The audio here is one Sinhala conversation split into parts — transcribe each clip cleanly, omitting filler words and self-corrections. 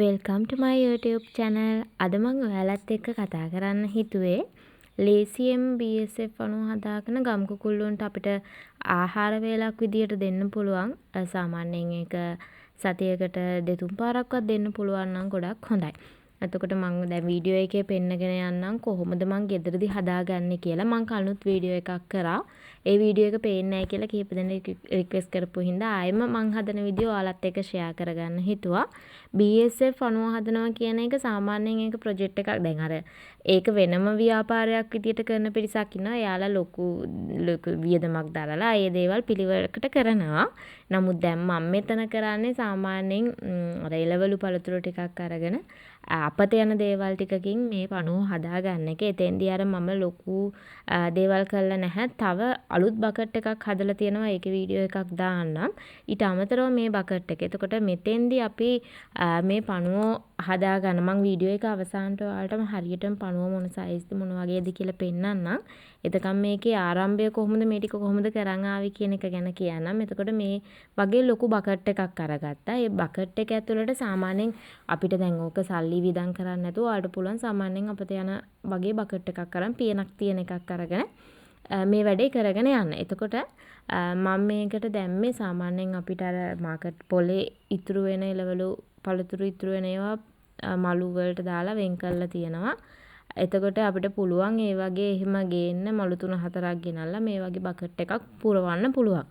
වෙල්කම් ටු මයි YouTube channel. අද මම ඔයාලත් එක්ක කතා කරන්න හිතුවේ ලේසියෙන් BSF අණු හදාගෙන ගම් කුකුල්ලුන්ට අපිට ආහාර වේලක් විදියට දෙන්න පුළුවන්. සාමාන්‍යයෙන් ඒක සතියකට 2-3 පාරක්වත් දෙන්න පුළුවන් නම් ගොඩක් හොඳයි. එතකොට මම දැන් වීඩියෝ එකේ පෙන්නගෙන යන්නම් කොහොමද මම ගෙදරදී හදාගන්නේ කියලා. මම කලිනුත් වීඩියෝ එකක් කරා. ඒ වීඩියෝ එක පේන්නේ නැහැ කියලා කීප දෙනෙක් රික්වෙස්ට් කරපු හින්දා ආයෙම මම හදන වීඩියෝ ඔයාලත් එක්ක ෂෙයා කරගන්න හිතුවා. BSF අණුව හදනවා කියන එක සාමාන්‍යයෙන් ඒක ප්‍රොජෙක්ට් එකක්. දැන් අර ඒක වෙනම ව්‍යාපාරයක් විදියට කරන පිරිසක් ඉන්නවා. එයාලා ලොකු වියදමක් දාලා ඒ දේවල් පිළිවෙලකට කරනවා. නමුත් දැන් මම මෙතන කරන්නේ සාමාන්‍යයෙන් අර එළවලු පළතුරු ටිකක් අරගෙන අපත යන දේවල් ටිකකින් මේ පණුව හදාගන්න එක. එතෙන්දී අර මම ලොකු දේවල් කරලා නැහැ. තව අලුත් බකට් එකක් හදලා තියෙනවා. ඒකේ වීඩියෝ එකක් දාන්නම්. ඊට අමතරව මේ බකට් එක. එතකොට මෙතෙන්දී අපි මේ පණුව හදාගන්න මම වීඩියෝ එක අවසානට ඔයාලටම හරියටම පණුව මොන සයිස්ද මොන වගේද කියලා පෙන්නන්නම්. එතකම් මේකේ ආරම්භය කොහොමද මේ ටික කොහොමද කරන් ආවේ කියන එක ගැන කියන්නම්. එතකොට මේ වගේ ලොකු බකට් එකක් අරගත්තා. ඒ බකට් එක ඇතුළට සාමාන්‍යයෙන් අපිට දැන් ඕක සල්ලි වියදම් කරන්න නැතුව ඔයාලට පුළුවන් සාමාන්‍යයෙන් අපත යන වගේ බකට් එකක් අරන් පියනක් තියෙන එකක් අරගෙන මේ වැඩේ කරගෙන යන්න. එතකොට මම මේකට දැම්මේ සාමාන්‍යයෙන් අපිට අර මාකට් පොලේ ඉතුරු වෙන එළවලු පළතුරු ඉතුරු වෙන ඒවා මලු වලට දාලා වෙන් කරලා තියෙනවා. එතකොට අපිට පුළුවන් ඒ වගේ එහෙම ගේන්න මලු 3-4ක් ගෙනල්ලා මේ වගේ බකට් එකක් පුරවන්න පුළුවන්.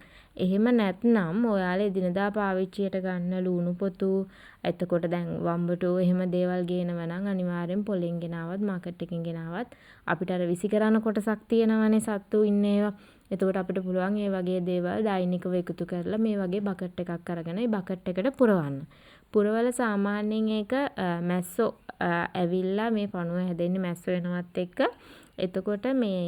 එහෙම නැත්නම් ඔයාලා එදිනදා පාවිච්චියට ගන්න ලුණු පොතු එතකොට දැන් වම්බටු එහෙම දේවල් ගේනවා නම් අනිවාර්යෙන් පොලෙන් ගෙනාවත් මාකට් එකෙන් ගෙනාවත් අපිට අර විසි කරන කොටසක් තියෙනවනේ සත්තු ඉන්න ඒවා. එතකොට අපිට පුළුවන් ඒ වගේ දේවල් දෛනිකව එකතු කරලා මේ වගේ බකට් එකක් අරගෙන ඒ බකට් එකට පුරවන්න. පුරවල සාමාන්‍යයෙන් ඒක මැස්සෝ ඇවිල්ලා මේ පණුව හැදෙන්නේ මැස්සෝ වෙනවත් එක්ක. එතකොට මේ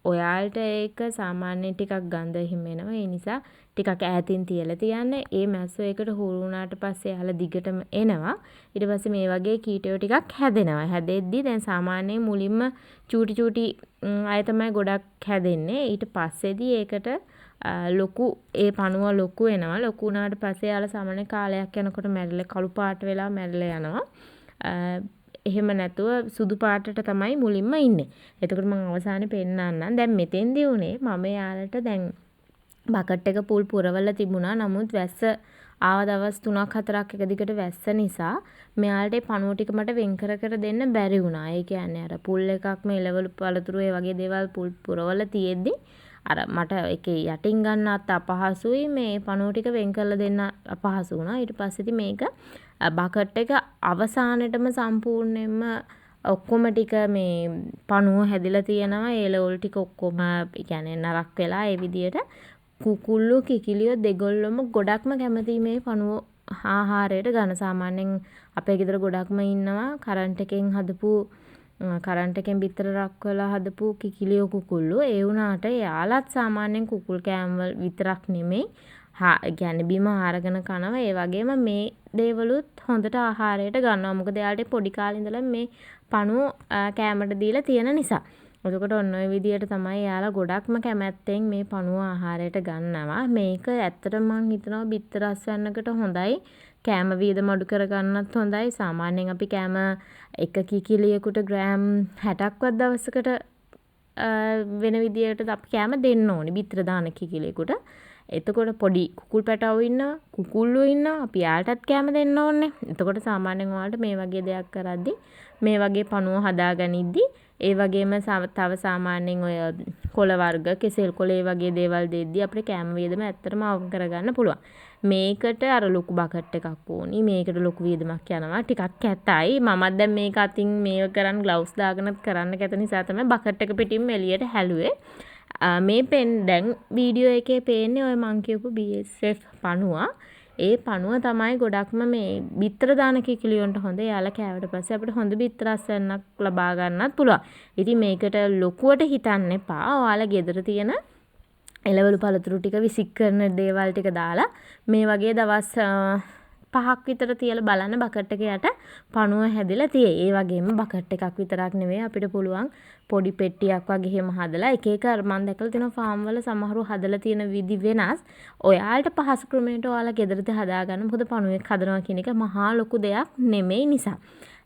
ඔයාලට ඒක සාමාන්‍යයෙන් ටිකක් ගඳ හිම වෙනවා. ඒ නිසා ටිකක් ඈතින් තියලා තියන්න. ඒ මැස්සෝ ඒකට හුරු වුණාට පස්සේ යාලා දිගටම එනවා. ඊට පස්සේ මේ වගේ කීටයෝ ටිකක් හැදෙනවා. හැදෙද්දි දැන් සාමාන්‍යයෙන් මුලින්ම චූටි අය තමයි ගොඩක් හැදෙන්නේ. ඊට පස්සේදී ඒකට ලොකු ඒ පණුව ලොකු වෙනවා. ලොකු වුණාට පස්සේ යාලා සාමාන්‍ය කාලයක් යනකොට මැරිලා කළු පාට වෙලා මැරිලා යනවා. එහෙම නැතුව සුදු පාටට තමයි මුලින්ම ඉන්නේ. එතකොට මම අවසානයේ පෙන්නන්නම්. දැන් මෙතෙන්දී උනේ මම යාලට දැන් බකට් එක පුල් පුරවලා තිබුණා. නමුත් වැස්ස ආව දවස් 3-4ක් එක දිගට වැස්ස නිසා මෙයාලට ඒ පණුව ටික මට වෙන් කර දෙන්න බැරි වුණා. ඒ කියන්නේ අර පුල් එකක් මේ එළවලු පළතුරු ඒ වගේ දේවල් පුල් පුරවලා තියෙද්දි අර මට ඒකේ යටින් ගන්නත් අපහසුයි මේ පණුව ටික වෙන් කරලා දෙන්න අපහසු වුණා. ඊට පස්සේදී මේක බකට් එක අවසානෙටම සම්පූර්ණයෙන්ම ඔක්කොම ටික මේ පණුව හැදිලා තියෙනවා. ඒ එළවලු ටික ඔක්කොම කියන්නේ නරක් වෙලා ඒ විදියට කුකුල්ලෝ කිකිලියෝ දෙගොල්ලොම ගොඩක්ම කැමති මේ පණුව ආහාරයට ගන්න. සාමාන්‍යයෙන් අපේ ගෙදර ගොඩක්ම ඉන්නවා කරන්ට් එකෙන් හදපු කරන්ට් එකෙන් බිත්තර රක්වලා හදපු කිකිලියෝ කුකුල්ලෝ. ඒ වුණාට යාලත් සාමාන්‍යයෙන් කුකුල් කෑම විතරක් නෙමෙයි කියන්නේ බිම ආරගෙන කනවා. ඒ වගේම මේ දේවලුත් හොඳට ආහාරයට ගන්නවා. මොකද එයාලට පොඩි කාලේ ඉඳලා මේ පණුව කෑමට දීලා තියෙන නිසා. එතකොට ඔන්න ඔය විදියට තමයි යාලා ගොඩක්ම කැමැත්තෙන් මේ පණුව ආහාරයට ගන්නවා. මේක ඇත්තටම මම හිතනවා බිත්තර අස්වැන්නකට හොඳයි. කෑම වියදම අඩු කරගන්නත් හොඳයි. සාමාන්‍යයෙන් අපි කෑම එක කිකිලියකට ග්‍රෑම් 60ක්වත් දවසකට වෙන විදියට අපි කෑම දෙන්න ඕනේ බිත්තර දාන කිකිලියකට. එතකොට පොඩි කුකුල් පැටවෝ ඉන්නවා, කුකුල්ලෝ ඉන්නවා. අපි යාලටත් කෑම දෙන්න ඕනේ. එතකොට සාමාන්‍යයෙන් ඔයාලට මේ වගේ දෙයක් කරද්දි මේ වගේ පණුව හදාගනිද්දි ඒ වගේම තව සාමාන්‍යයෙන් ඔය කොළ වර්ග, කෙසෙල් කොළ ඒ වගේ දේවල් දෙද්දි අපිට කෑම වියදම ඇත්තටම අවම කරගන්න පුළුවන්. මේකට අර ලොකු බකට් එකක් ඕනි. මේකට ලොකු වියදමක් යනවා. ටිකක් කැතයි. මමත් දැන් මේක අතින් මේක කරන් ග්ලව්ස් දාගෙනත් කරන්න කැත නිසා තමයි බකට් එක පිටින්ම එළියට හැලුවේ. මේ දැන් වීඩියෝ එකේ පේන්නේ ඔය මං කියපු BSF පණුව. ඒ පණුව තමයි ගොඩක්ම මේ බිත්තර දාන කිකිලියොන්ට හොඳ. යාලා කෑවට පස්සේ අපිට හොඳ බිත්තර අස්වැන්නක් ලබා ගන්නත් පුළුවන්. ඉතින් මේකට ලොකුවට හිතන්න එපා. ඔයාලා ගෙදර තියෙන එළවලු පළතුරු ටික විසික් කරන දේවල් ටික දාලා මේ වගේ දවස් 5ක් විතර තියලා බලන්න බකට් එක යට පණුව හැදිලා තියෙයි. ඒ වගේම බකට් එකක් විතරක් නෙවෙයි අපිට පුළුවන් පොඩි පෙට්ටියක් වගේ එහෙම හදලා එක එක මම දැකලා තියෙනවා ෆාම් වල සමහරව හදලා තියෙන විදි වෙනස්. ඔයාලට පහසු ක්‍රමයට ඔයාලා ගෙදරදී හදාගන්න. මොකද පණුවෙක් හදනවා කියන එක මහා ලොකු දෙයක් නෙමෙයි නිසා.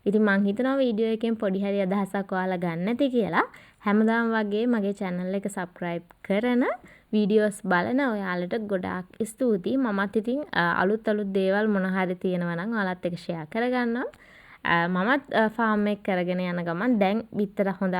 ඉතින් මං හිතනවා වීඩියෝ එකෙන් පොඩි හරි අදහසක් ඔයාලා ගන්න ඇති කියලා. හැමදාම වගේ මගේ channel එක subscribe කරන වීඩියෝස් බලන ඔයාලට ගොඩාක් ස්තුතියි. මමත් ඉතින් අලුත් දේවල් මොන හරි තියෙනවා නම් ඔයාලත් එක්ක share කරගන්නම්. මමත් ෆාම් එක කරගෙන යන ගමන් දැන් විතර හොඳ